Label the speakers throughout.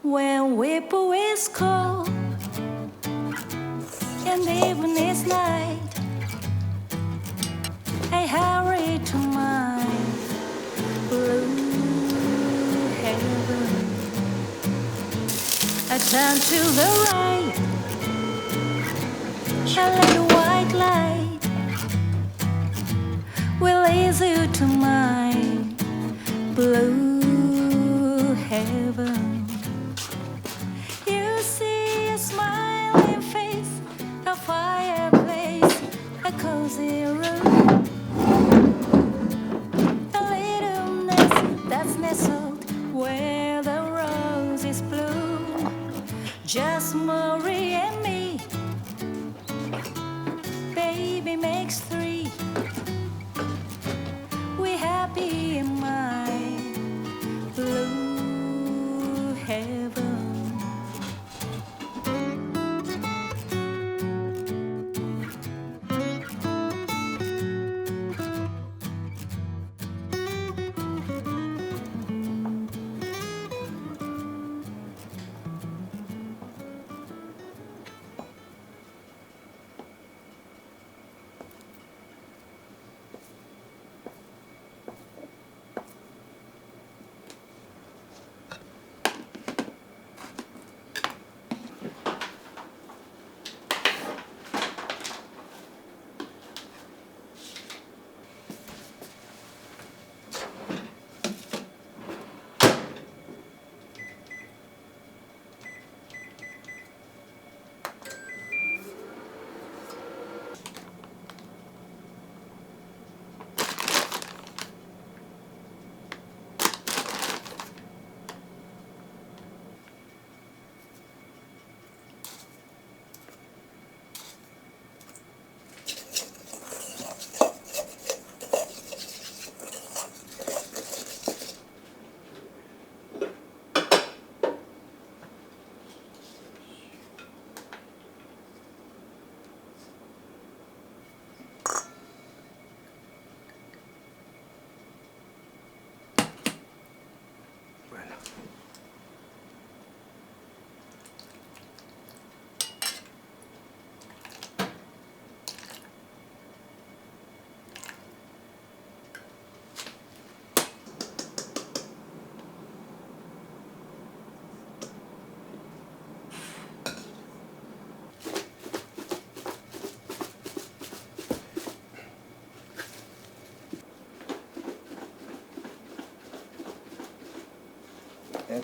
Speaker 1: When Whipple is cold and even it's night, I hurry to my blue heaven. I turn to the right, a little white light will lead you to my blue heaven. You see a smiling face, a fireplace, a cozy room, a little nest that's nestled where the roses bloom. Just Marie and me, baby makes three. We happy in my blue heaven.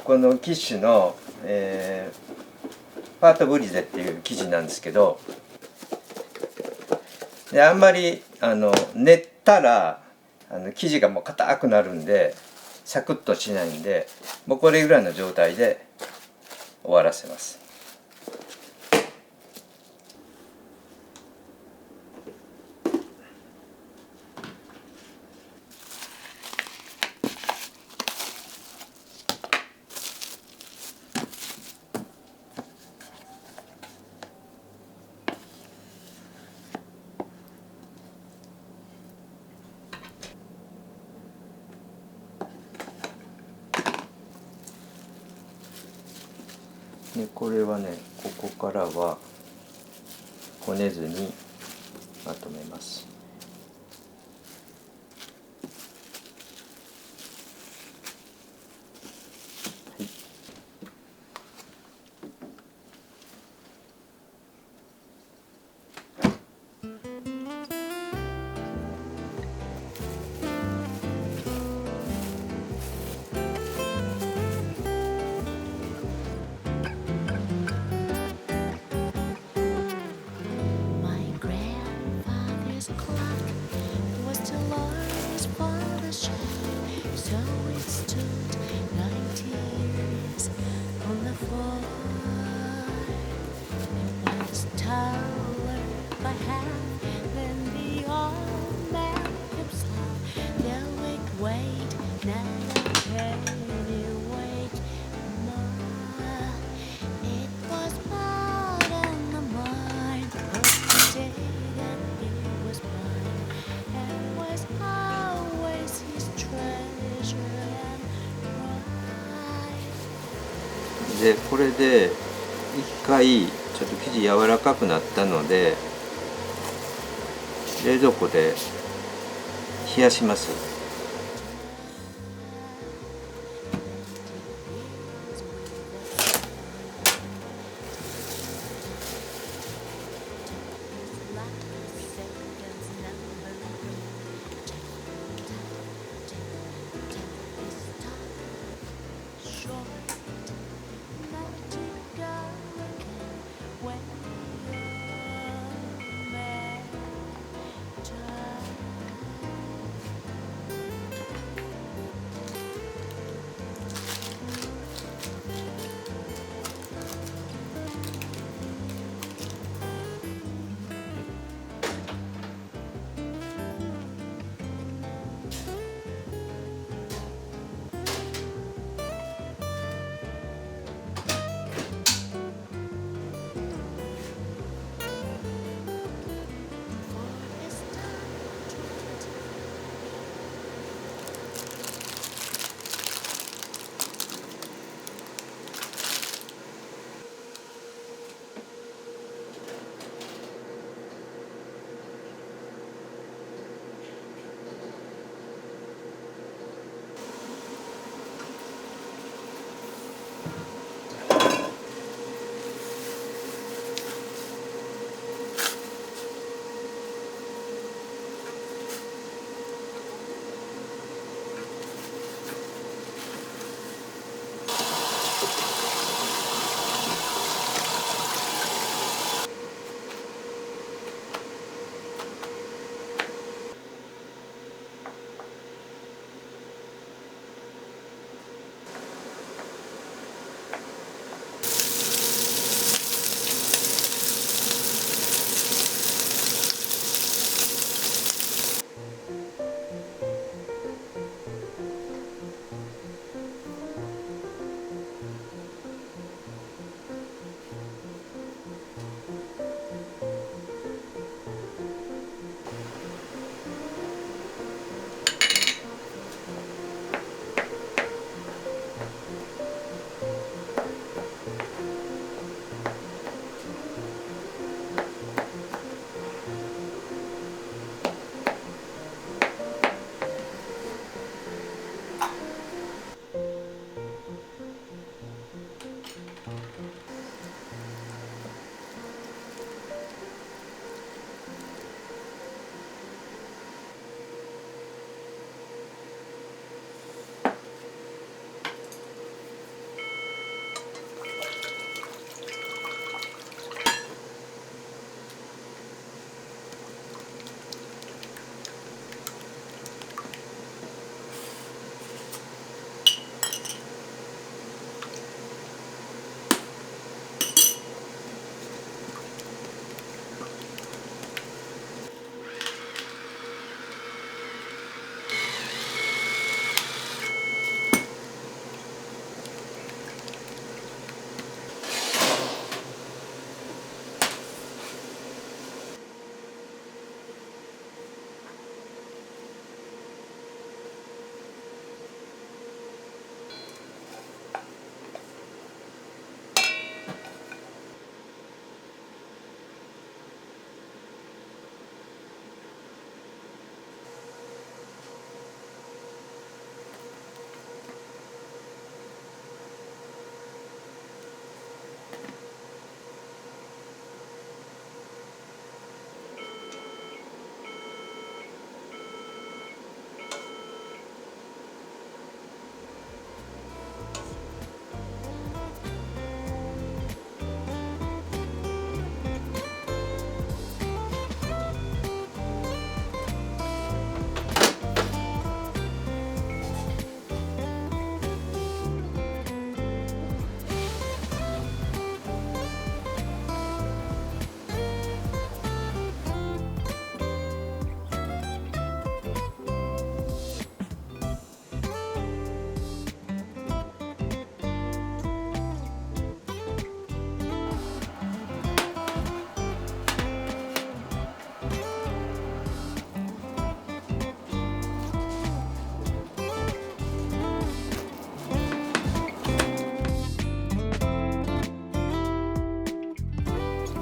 Speaker 2: このキッシュの、パートブリゼっていう生地なんですけど、であんまり練ったら生地がもう硬くなるんでサクッとしないんで、もうこれぐらいの状態で終わらせます。でこれはね、ここからはこねずにまとめます。
Speaker 1: My grandfather's clock was too large for the shelf, so it stood 90 years on the floor. It was taller by half than the old man himself. The weight weighed not a penny weight more. It was more than the mind of the day that he was born, and was always his treasure and pride.
Speaker 2: でこれで一回ちょっと生地柔らかくなったので冷蔵庫で冷やします。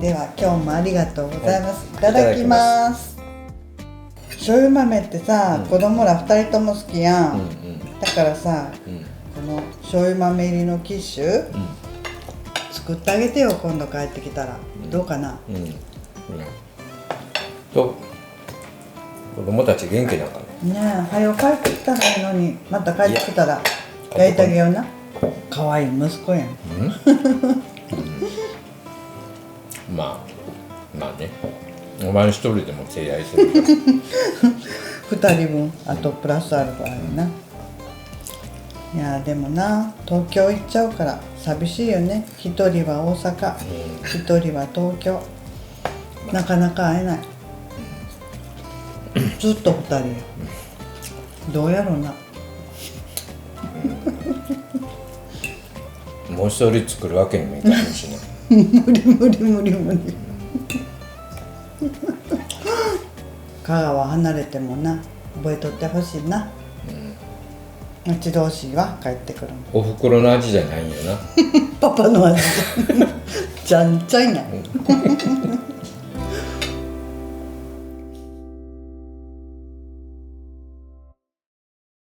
Speaker 3: では今日もありがとうございます、いただきます。醤油豆ってさ、子供ら2人とも好きやん、だからさ、この醤油豆入りのキッシュ、作ってあげてよ、今度帰ってきたら、どうかな。
Speaker 2: と子供たち元気なんかね。
Speaker 3: ねえ、早く帰ってきたらいいのに、また帰ってきたら焼いてあげような。可愛い息子やん。
Speaker 2: まあね、お前一人でも敬愛するから
Speaker 3: 2人分、あとプラスアルファやな。いやでもな、東京行っちゃうから寂しいよね。1人は大阪、1人は東京、なかなか会えない。ずっと2人や。どうやろうな。
Speaker 2: もう一人作るわけにもいかないしね。
Speaker 3: 無理。香川離れてもな、覚えとってほしいな。待ち遠しいわ、帰ってくるの。
Speaker 2: おふくろの味じゃないんよな。
Speaker 3: パパの味じゃんちゃんや。